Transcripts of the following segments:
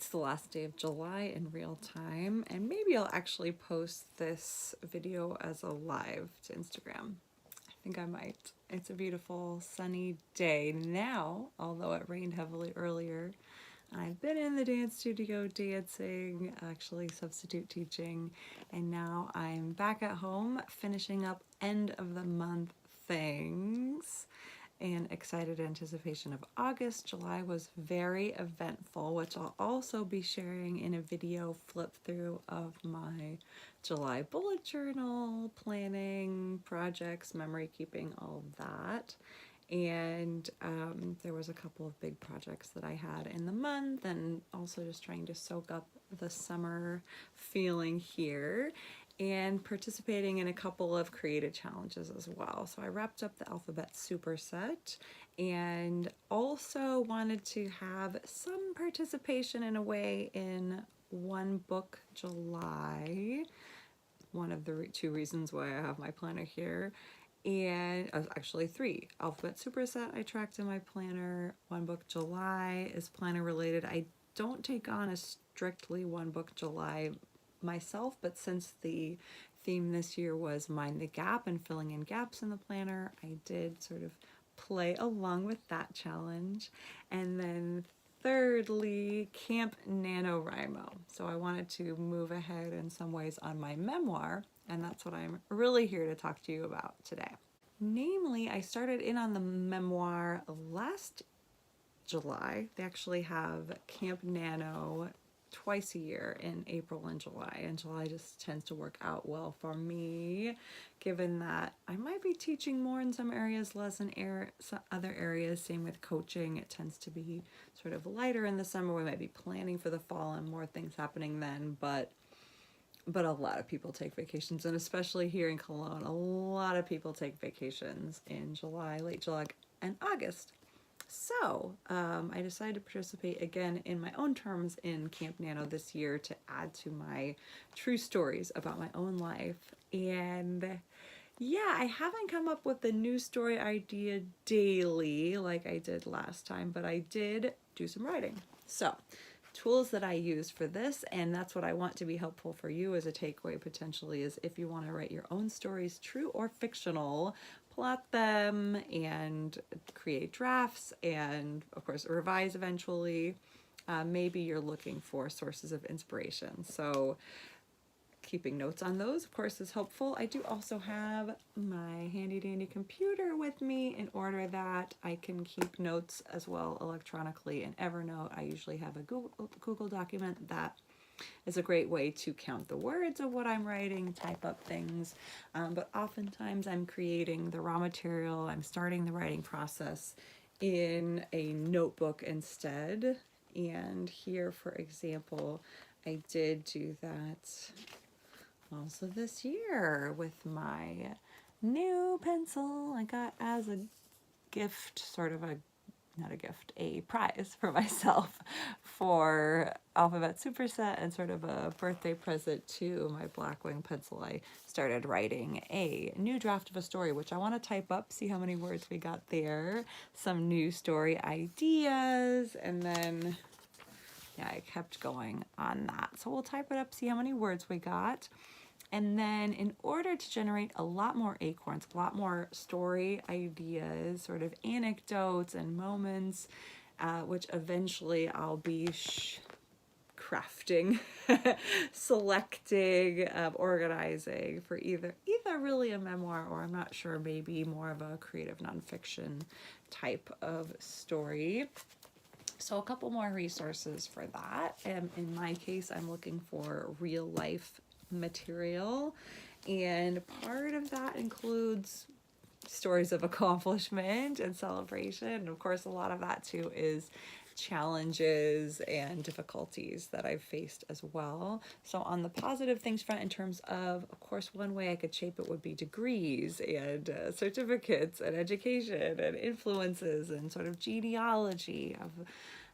It's the last day of July in real time, and maybe I'll actually post this video as a live to Instagram. I think I might. It's a beautiful sunny day now, although it rained heavily earlier. I've been in the dance studio dancing, actually substitute teaching, and now I'm back at home finishing up end of the month things and excited anticipation of August. July was very eventful, which I'll also be sharing in a video flip through of my July bullet journal, planning, projects, memory keeping, all of that. And there was a couple of big projects that I had in the month, and also just trying to soak up the summer feeling here and participating in a couple of creative challenges as well. So I wrapped up the alphabet superset and also wanted to have some participation in a way in One Book July, one of the two reasons why I have my planner here. And actually three. Alphabet superset I tracked in my planner. One Book July is planner related. I don't take on a strictly One Book July myself, but since the theme this year was Mind the Gap and filling in gaps in the planner, I did sort of play along with that challenge. And then thirdly, Camp NaNoWriMo. So I wanted to move ahead in some ways on my memoir, and that's what I'm really here to talk to you about today. Namely, I started in on the memoir last July. They actually have Camp Nano twice a year in April and July, and July just tends to work out well for me, given that I might be teaching more in some areas, less in other areas. Same with coaching. It tends to be sort of lighter in the summer. We might be planning for the fall and more things happening then, but a lot of people take vacations, and especially here in Cologne, a lot of people take vacations in July, late July, and August. So I decided to participate again in my own terms in Camp Nano this year to add to my true stories about my own life. And yeah, I haven't come up with a new story idea daily like I did last time, but I did do some writing. So tools that I use for this, and that's what I want to be helpful for you as a takeaway potentially, is if you want to write your own stories, true or fictional, plot them and create drafts and of course revise eventually. Maybe you're looking for sources of inspiration. So keeping notes on those, of course, is helpful. I do also have my handy dandy computer with me in order that I can keep notes as well electronically in Evernote. I usually have a Google document that is a great way to count the words of what I'm writing, type up things, but oftentimes I'm creating the raw material, I'm starting the writing process in a notebook instead. And here, for example, I did do that also this year with my new pencil I got as a gift, sort of a prize for myself for Alphabet Superset, and sort of a birthday present to my Blackwing pencil. I started writing a new draft of a story, which I want to type up, see how many words we got there, some new story ideas, and then yeah, I kept going on that. So we'll type it up, see how many words we got. And then in order to generate a lot more acorns, a lot more story ideas, sort of anecdotes and moments, which eventually I'll be crafting, selecting, organizing for either really a memoir, or I'm not sure, maybe more of a creative nonfiction type of story. So a couple more resources for that. In my case, I'm looking for real life material, and part of that includes stories of accomplishment and celebration, and of course a lot of that too is challenges and difficulties that I've faced as well. So on the positive things front, in terms of course, one way I could shape it would be degrees and certificates and education and influences and sort of genealogy of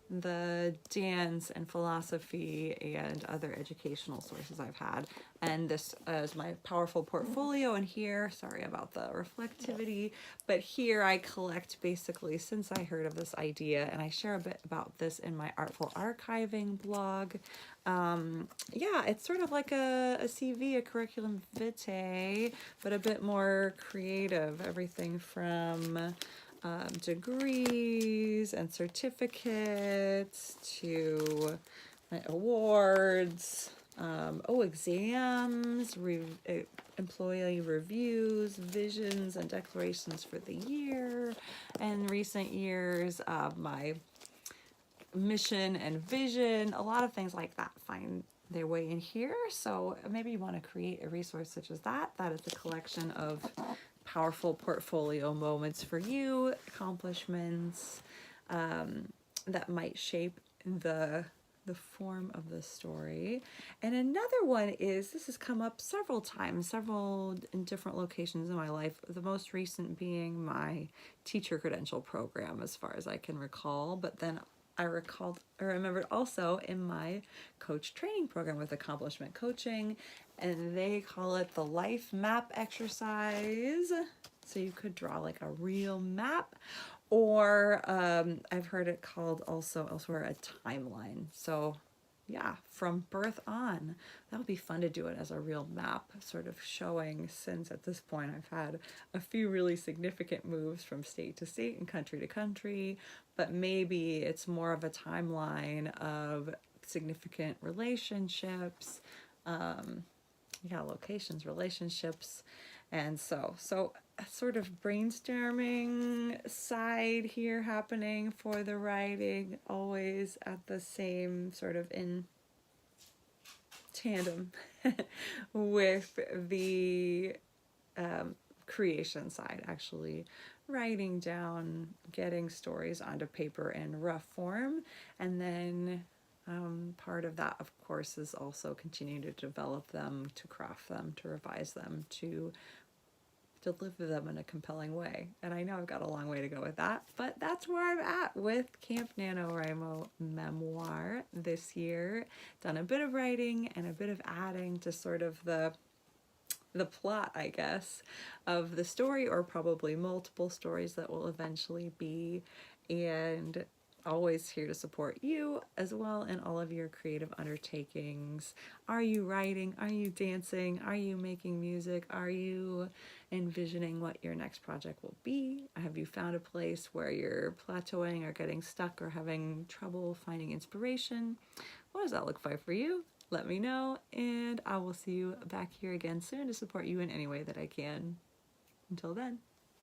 the dance and philosophy and other educational sources I've had. And this is my powerful portfolio. And here, sorry about the reflectivity, but here I collect basically since I heard of this idea, and I share a bit about this in my Artful Archiving blog. Yeah, it's sort of like a CV, a curriculum vitae, but a bit more creative. Everything from degrees and certificates to my awards, exams, employee reviews, visions and declarations for the year, and recent years, my mission and vision. A lot of things like that find their way in here. So maybe you want to create a resource such as that. That is a collection of powerful portfolio moments for you, accomplishments that might shape the form of the story. And another one is, this has come up several times, several in different locations in my life, the most recent being my teacher credential program as far as I can recall, but then I remembered also in my coach training program with accomplishment coaching, and they call it the life map exercise. So you could draw like a real map, or I've heard it called also elsewhere a timeline. So yeah, from birth on, that would be fun to do it as a real map, sort of showing, since at this point I've had a few really significant moves from state to state and country to country, but maybe it's more of a timeline of significant relationships, locations, relationships, and so a sort of brainstorming side here happening for the writing, always at the same sort of in tandem with the creation side, actually writing down, getting stories onto paper in rough form, and then part of that, of course, is also continuing to develop them, to craft them, to revise them, to deliver them in a compelling way. And I know I've got a long way to go with that, but that's where I'm at with Camp NaNoWriMo Memoir this year. Done a bit of writing and a bit of adding to sort of the plot, I guess, of the story, or probably multiple stories that will eventually be, and always here to support you as well in all of your creative undertakings. Are you writing? Are you dancing? Are you making music? Are you envisioning what your next project will be? Have you found a place where you're plateauing or getting stuck or having trouble finding inspiration? What does that look like for you? Let me know, and I will see you back here again soon to support you in any way that I can. Until then.